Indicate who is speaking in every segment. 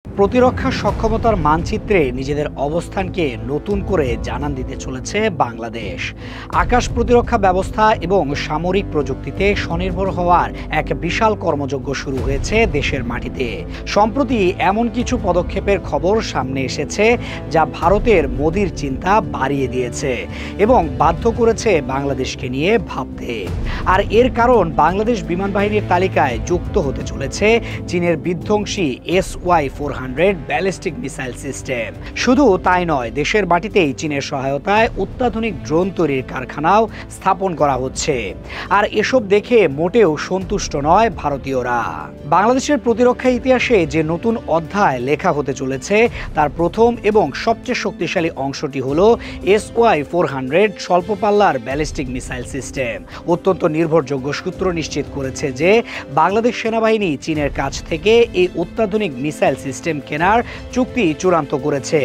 Speaker 1: প্রতিরক্ষা সক্ষমতার মানচিত্রে নিজেদের অবস্থানকে নতুন করে জানান দিতে চলেছে বাংলাদেশ। আকাশ প্রতিরক্ষা ব্যবস্থা এবং সামরিক প্রযুক্তিতে স্বনির্ভর হওয়ার এক বিশাল কর্মযজ্ঞ শুরু হয়েছে দেশের মাটিতে। সম্প্রতি এমন কিছু পদক্ষেপের খবর সামনে এসেছে যা ভারতের মোদির চিন্তা বাড়িয়ে দিয়েছে এবং বাধ্য করেছে বাংলাদেশকে নিয়ে ভাবতে। আর এর কারণ বাংলাদেশ বিমান বাহিনীর তালিকায় যুক্ত হতে চলেছে চীনের বিধ্বংসী SY-400 ব্যালিস্টিক মিসাইল সিস্টেম। শুধু তাই নয়, দেশের মাটিতেই চীনের সহায়তায় অত্যাধুনিক ড্রোন তৈরির কারখানাও স্থাপন করা হচ্ছে। আর এসব দেখে মোটেও সন্তুষ্ট নয় ভারতীয়রা। বাংলাদেশের প্রতিরক্ষা ইতিহাসে যে নতুন অধ্যায় লেখা হতে চলেছে তার প্রথম এবং সবচেয়ে শক্তিশালী অংশটি হলো SY-400 স্বল্প পাল্লার ব্যালিস্টিক মিসাইল সিস্টেম। অত্যন্ত নির্ভরযোগ্য সূত্র নিশ্চিত করেছে যে বাংলাদেশ সেনাবাহিনী চীনের কাছ থেকে এই অত্যাধুনিক মিসাইল সিস্টেম কেনার চুক্তি চূড়ান্ত করেছে।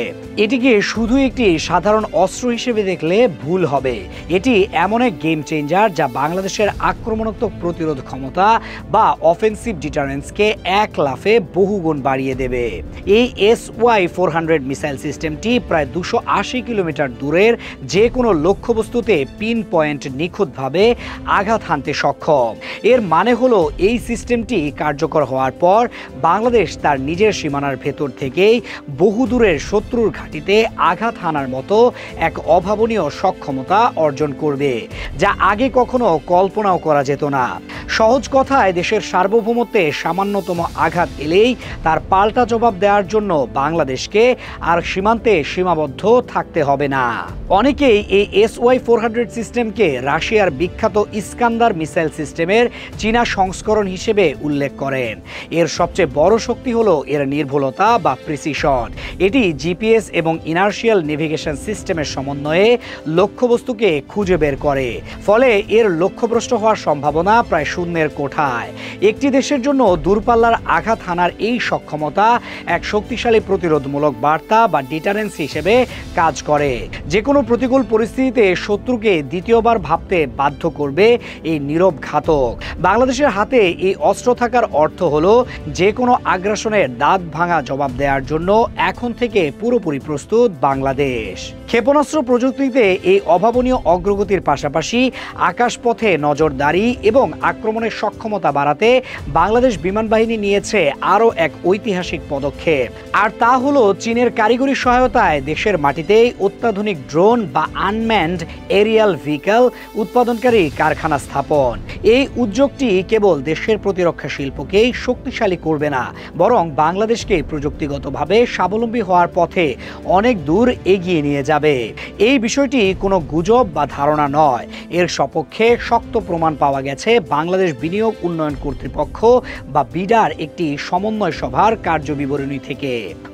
Speaker 1: এটিকে শুধু একটি সাধারণ অস্ত্র হিসেবে দেখলে ভুল হবে। এটি এমন এক গেম চেঞ্জার যা বাংলাদেশের আক্রমণাত্মক প্রতিরোধ ক্ষমতা বা অফেন্সিভ ডিটারেন্সকে এক লাফে বহুগুণ বাড়িয়ে দেবে। এই SY-400 মিসাইল সিস্টেমটি প্রায় 280 কিলোমিটার দূরের যে কোনো লক্ষ্যবস্তুতে পিন পয়েন্ট নিখুঁতভাবে আঘাত হানতে সক্ষম। এর মানে হলো এই সিস্টেমটি কার্যকর হওয়ার পর বাংলাদেশ তার নিজের সীমানার ভেতর থেকেই বহুদূরের শত্রুর ঘাঁটিতে আঘাত হানার মতো এক অভাবনীয় সক্ষমতা অর্জন করবে, যা আগে কখনো কল্পনাও করা যেত না। সহজ কথায়, দেশের সার্বভৌমত্বে সামান্যতম আঘাত এলেই তার পাল্টা জবাব দেওয়ার জন্য বাংলাদেশকে আর সীমান্তে সীমাবদ্ধ থাকতে হবে না। অনেকেই এই SY-400 সিস্টেমকে রাশিয়ার বিখ্যাত ইস্কান্দার মিসাইল সিস্টেমের চীনা সংস্করণ হিসেবে উল্লেখ করেন। এর সবচেয়ে বড় শক্তি হলো এর নির্ভুলতা বা প্রিসিশন। এটি জিপিএস এবং ইনার্শিয়াল নেভিগেশন সিস্টেমের সমন্বয়ে লক্ষ্যবস্তুকে খুঁজে বের করে, ফলে এর লক্ষ্যভ্রষ্ট হওয়ার সম্ভাবনা প্রায় শূন্যের কোঠায়। একটি দেশের জন্য দূরপাল্লার আঘাত হানার এই সক্ষমতা এক শক্তিশালী প্রতিরোধমূলক বার্তা বা ডিটারেন্স হিসেবে কাজ করে। যে কোনো প্রতিকূল পরিস্থিতিতে শত্রুকে দ্বিতীয়বার ভাবতে বাধ্য করবে এই নীরব ঘাতক। বাংলাদেশের হাতে এই অস্ত্র থাকার অর্থ হলো যে কোনো আগ্রাসনের দাঁত ভাঙা জবাব দেওয়ার জন্য এখন থেকে পুরোপুরি প্রস্তুত বাংলাদেশ। ক্ষেপণাস্ত্র প্রযুক্তিতে এই অভাবনীয় অগ্রগতির পাশাপাশি আকাশপথে নজরদারি এবং আক্রমণের সক্ষমতা বাড়াতে বাংলাদেশ বিমান বাহিনী নিয়েছে আরও এক ঐতিহাসিক পদক্ষেপ। আর তা হলো চীনের কারিগরি সহায়তায় দেশের মাটিতেই অত্যাধুনিক ড্রোন বা আনম্যান্ড এরিয়াল ভেহিকল উৎপাদনকারী কারখানা স্থাপন। এই উদ্যোগটি কেবল দেশের প্রতিরক্ষা শিল্পকেই শক্তিশালী করবে না, বরং বাংলাদেশকে প্রযুক্তিগতভাবে স্বাবলম্বী হওয়ার পথে অনেক দূর এগিয়ে নিয়ে যাবে। এই বিষয়টি কোনো গুজব বা ধারণা নয়, এর সপক্ষে শক্ত প্রমাণ পাওয়া গেছে বাংলাদেশ বিনিয়োগ উন্নয়ন কর্তৃপক্ষ বা বিডার একটি সমন্বয় সভার কার্যবিবরণী থেকে।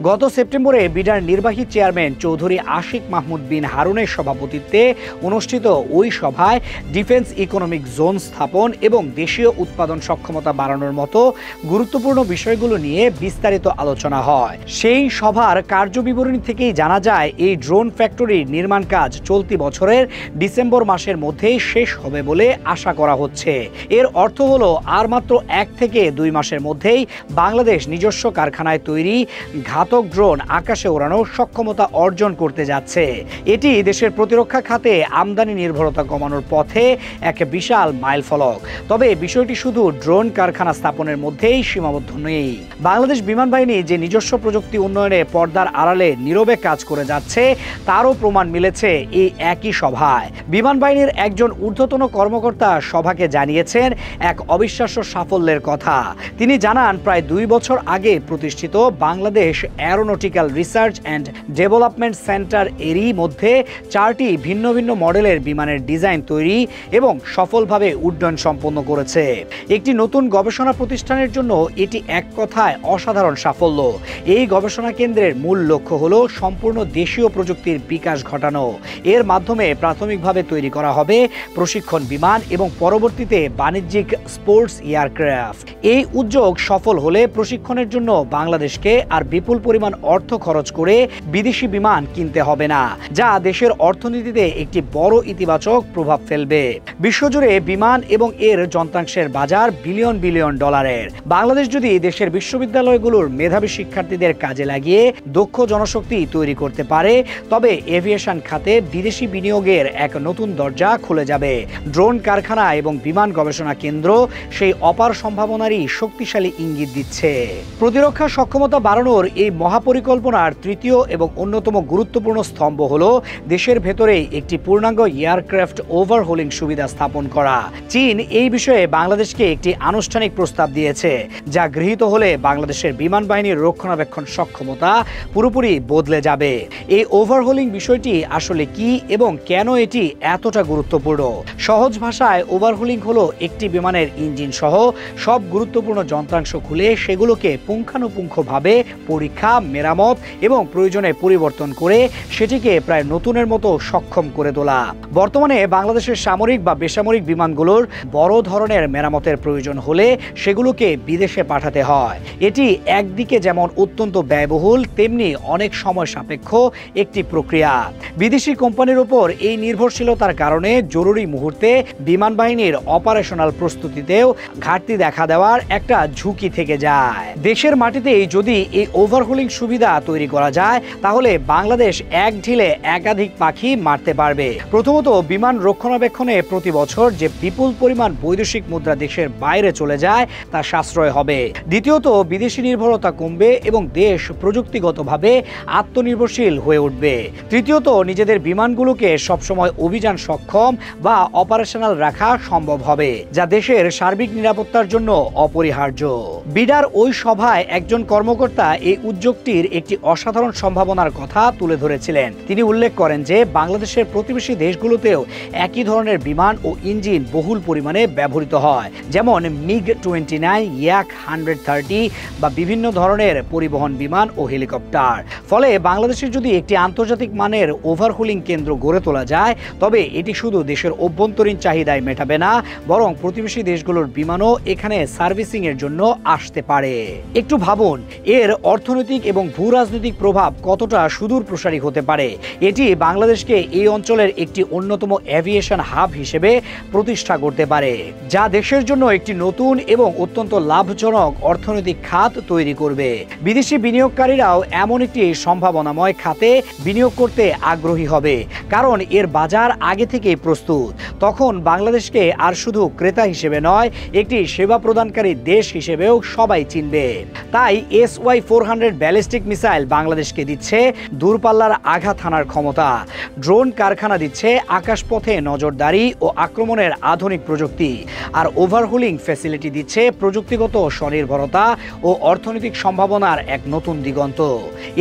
Speaker 1: গত সেপ্টেম্বরে বিডার নির্বাহী চেয়ারম্যান চৌধুরী আশিক মাহমুদ বিন হারুনের সভাপতিত্বে অনুষ্ঠিত ওই সভায় ডিফেন্স ইকোনমিক জোন স্থাপন এবং দেশীয় উৎপাদন সক্ষমতা বাড়ানোর মতো গুরুত্বপূর্ণ বিষয়গুলো নিয়ে বিস্তারিত আলোচনা হয়। সেই সভার কার্যবিবরণী থেকেই জানা যায় এই ড্রোন ফ্যাক্টরির নির্মাণ কাজ চলতি বছরের ডিসেম্বর মাসের মধ্যেই শেষ হবে বলে আশা করা হচ্ছে। এর অর্থ হলো আর মাত্র 1 থেকে 2 মাসের মধ্যেই বাংলাদেশ নিজস্ব কারখানায় তৈরি ঘাতক ড্রোন আকাশে ওড়ানোর সক্ষমতা অর্জন করতে যাচ্ছে। এটি দেশের প্রতিরক্ষা খাতে আমদানি নির্ভরতা কমানোর পথে এক বিশাল মাইলফলক। তবে বিষয়টি শুধু ড্রোন কারখানা স্থাপনের মধ্যেই সীমাবদ্ধ নেই। বাংলাদেশ বিমান বাহিনী যে নিজস্ব প্রযুক্তি উন্নয়নে পর্দার আড়ালে নীরবে কাজ করে যাচ্ছে তারও প্রমাণ মিলেছে এই একই সভায়। বিমান বাহিনীর একজন ঊর্ধ্বতন কর্মকর্তা সভাকে জানিয়েছেন এক অবিশ্বাস্য সাফল্যের কথা। তিনি জানান, প্রায় 2 বছর আগে প্রতিষ্ঠিত Bangladesh aeronautical research and development centre এরই মধ্যে 4টি ভিন্ন ভিন্ন মডেলের বিমানের ডিজাইন তৈরি এবং সফলভাবে উড্ডয়ন সম্পন্ন করেছে। একটি নতুন গবেষণা প্রতিষ্ঠানের জন্য এটি এক কথায় অসাধারণ সাফল্য। এই গবেষণা কেন্দ্রের মূল লক্ষ্য হলো সম্পূর্ণ দেশীয় প্রযুক্তির বিকাশ ঘটানো। এর মাধ্যমে প্রাথমিকভাবে তৈরি করা হবে প্রশিক্ষণ বিমান এবং পরবর্তীতে বাণিজ্যিক স্পোর্টস এয়ারক্রাফট। এই উদ্যোগ সফল হলে প্রশিক্ষণের জন্য বাংলাদেশকে আর বিপুল পরিমাণ অর্থ খরচ করে বিদেশি বিমান কিনতে হবে না, যা দেশের অর্থনীতিতে একটি বড় ইতিবাচক প্রভাব ফেলবে। বিশ্বজুড়ে বিমান এবং এর যন্ত্রাংশের বাজার বিলিয়ন বিলিয়ন ডলারের। বাংলাদেশ যদি দেশের বিশ্ববিদ্যালয়গুলোর মেধাবী শিক্ষার্থীদের কাজে লাগিয়ে দক্ষ জনশক্তি তৈরি করতে পারে, তবে এভিয়েশন খাতে বিদেশি বিনিয়োগের এক নতুন দরজা খুলে যাবে। ড্রোন কারখানা এবং বিমান গবেষণা কেন্দ্র সেই অপার সম্ভাবনারই শক্তিশালী ইঙ্গিত দিচ্ছে। প্রতিরক্ষা সক্ষমতা বাড়ানোর এই মহাপরিকল্পনার তৃতীয় এবং অন্যতম গুরুত্বপূর্ণ স্তম্ভ হল দেশের ভেতরেই একটি পূর্ণাঙ্গ এয়ারক্রাফট ওভারহোলিং সুবিধা স্থাপন করা। চীন এই বিষয়ে বাংলাদেশকে একটি আনুষ্ঠানিক প্রস্তাব দিয়েছে, যা গৃহীত হলে বাংলাদেশের বিমান বাহিনীর রক্ষণাবেক্ষণ সক্ষমতা পুরোপুরি বদলে যাবে। এই ওভারহোলিং বিষয়টি আসলে কি এবং কেন এটি এতটা গুরুত্বপূর্ণ? সহজ ভাষায় ওভারহোলিং হলো একটি বিমানের ইঞ্জিন সহ সব গুরুত্বপূর্ণ যন্ত্রাংশ খুলে সেগুলোকে পুঙ্খানুপুঙ্খভাবে পরীক্ষা, মেরামত এবং প্রয়োজনে পরিবর্তন করে সেটিকে প্রায় নতুনের মতো সক্ষম করে তোলা। বর্তমানে বাংলাদেশের সামরিক বা বেসামরিক বিমানগুলোর বড় ধরনের মেরামতের প্রয়োজন হলে সেগুলোকে বিদেশে পাঠাতে হয়। এটি একদিকে যেমন অত্যন্ত ব্যয়বহুল, তেমনি অনেক সময় সাপেক্ষ একটি প্রক্রিয়া। বিদেশি কোম্পানির উপর এই নির্ভরশীলতার কারণে জরুরি মুহূর্তে বিমান বাহিনীর অপারেশনাল প্রস্তুতিতেও ঘাটতি দেখা দেওয়ার একটা ঝুঁকি থেকে যায়। দেশের মাটিতেই যদি এই ওভারহোলিং সুবিধা তৈরি করা যায়, তাহলে বাংলাদেশ এক ঢিলে একাধিক পাখি মারতে পারবে। প্রথমত, বিমান রক্ষণাবেক্ষণে প্রতি বছর যে বিপুল পরিমাণ বৈদেশিক মুদ্রা দেশের বাইরে চলে যায় তা সাশ্রয় হবে। দ্বিতীয়ত, বিদেশি নির্ভরতা কমবে এবং দেশ প্রযুক্তিগতভাবে আত্মনির্ভরশীল হয়ে উঠবে। তৃতীয়ত, নিজেদের বিমানগুলোকে সবসময় অভিযান সক্ষম বা অপারেশনাল রাখা সম্ভব হবে, যা দেশের সার্বিক নিরাপত্তার জন্য অপরিহার্য। বিডার ওই সভায় একজন কর্মকর্তা এই উদ্যোগটির একটি অসাধারণ সম্ভাবনার কথা তুলে ধরেছিলেন। তিনি উল্লেখ করেন যে বাংলাদেশের প্রতিবেশী দেশগুলোতেও একই ধরনের বিমান ও ইঞ্জিন বহুল পরিমাণে ব্যবহৃত হয়, যেমন MiG-29, Yak-130 বা বিভিন্ন ধরনের পরিবহন বিমান ও হেলিকপ্টার। ফলে বাংলাদেশের যদি একটি আন্তর্জাতিক মানের ওভারহোলিং কেন্দ্র গড়ে তোলা যায়, তবে এটি শুধু দেশের অভ্যন্তরীণ চাহিদায় মেটাবে না, বরং প্রতিবেশী দেশগুলোর বিমানও এখানে সার্ভিসিং এর জন্য আসতে পারে। একটু ভাবুন, এর অর্থনৈতিক এবং ভূরাজনৈতিক প্রভাব কতটা সুদূর প্রসারী হতে পারে। এটি বাংলাদেশকে এই অঞ্চলের একটি অন্যতম এভিয়েশন হাব হিসেবে প্রতিষ্ঠা করতে পারে, যা দেশের জন্য একটি নতুন এবং অত্যন্ত লাভজনক অর্থনৈতিক খাত তৈরি করবে। বিদেশি বিনিয়োগকারীরাও এমন একটি সম্ভাবনাময় খাতে বিনিয়োগ করতে আগ্রহী হবে, কারণ এর বাজার আগে থেকেই প্রস্তুত। তখন বাংলাদেশকে আর শুধু ক্রেতা হিসেবে নয়, একটি সেবা প্রদানকারী দেশ হিসেবেও সবাই চিনবে। তাই SY-400 ব্যালিস্টিক মিসাইল বাংলাদেশকে দিচ্ছে দূরপাল্লার আঘাত হানার ক্ষমতা, ড্রোন কারখানা দিচ্ছে আকাশপথে নজরদারি ও আক্রমণের আধুনিক প্রযুক্তি, আর ওভারহোলিং ফ্যাসিলিটি দিচ্ছে প্রযুক্তিগত স্বনির্ভরতা ও অর্থনৈতিক সম্ভাবনার এক নতুন দিগন্ত।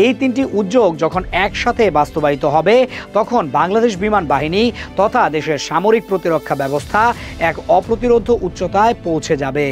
Speaker 1: এই তিনটি উদ্যোগ যখন একসাথে বাস্তবায়িত হবে, তখন বাংলাদেশ বিমান বাহিনী তথা দেশের সামরিক প্রতিরক্ষা ব্যবস্থা এক অপ্রতিরোধ্য উচ্চতায় পৌঁছে যাবে।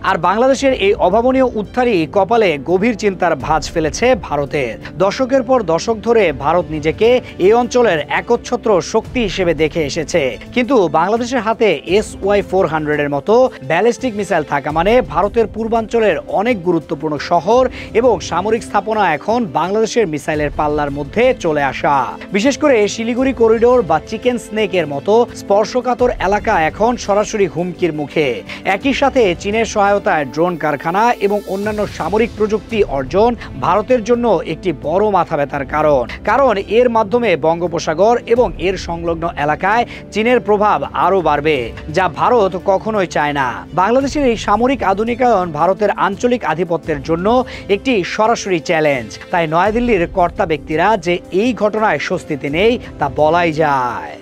Speaker 1: আর বাংলাদেশের এই অভাবনীয় উত্থানই কপালে গভীর চিন্তার ভাঁজ ফেলেছে ভারতের। দশকের পর দশক ধরে ভারত নিজেকে এই অঞ্চলের একচ্ছত্র শক্তি হিসেবে দেখে এসেছে, কিন্তু বাংলাদেশের হাতে SY-400 এর মতো ব্যালিস্টিক মিসাইল থাকা মানে ভারতের পূর্বাঞ্চলের অনেক গুরুত্বপূর্ণ শহর এবং সামরিক স্থাপনা এখন বাংলাদেশের মিসাইলের পাল্লার মধ্যে চলে আসা। বিশেষ করে শিলিগুড়ি করিডোর বা চিকেন স্নেক এর মতো স্পর্শকাতর এলাকা এখন সরাসরি হুমকির মুখে। একই সাথে চীনের সহায়তায় ড্রোন কারখানা এবং অন্যান্য সামরিক প্রযুক্তি অর্জন ভারতের জন্য একটি বড় মাথা ব্যথার কারণ এর মাধ্যমে বঙ্গোপসাগর এবং এর সংলগ্ন এলাকায় চীনের প্রভাব আরও বাড়বে, যা ভারত কখনোই চায় না। বাংলাদেশের এই সামরিক আধুনিকায়ন ভারতের আঞ্চলিক আধিপত্যের জন্য একটি সরাসরি চ্যালেঞ্জ। তাই নয়াদিল্লির কর্তা ব্যক্তিরা যে এই ঘটনায় স্বস্তিতে নেই তা বলাই যায়।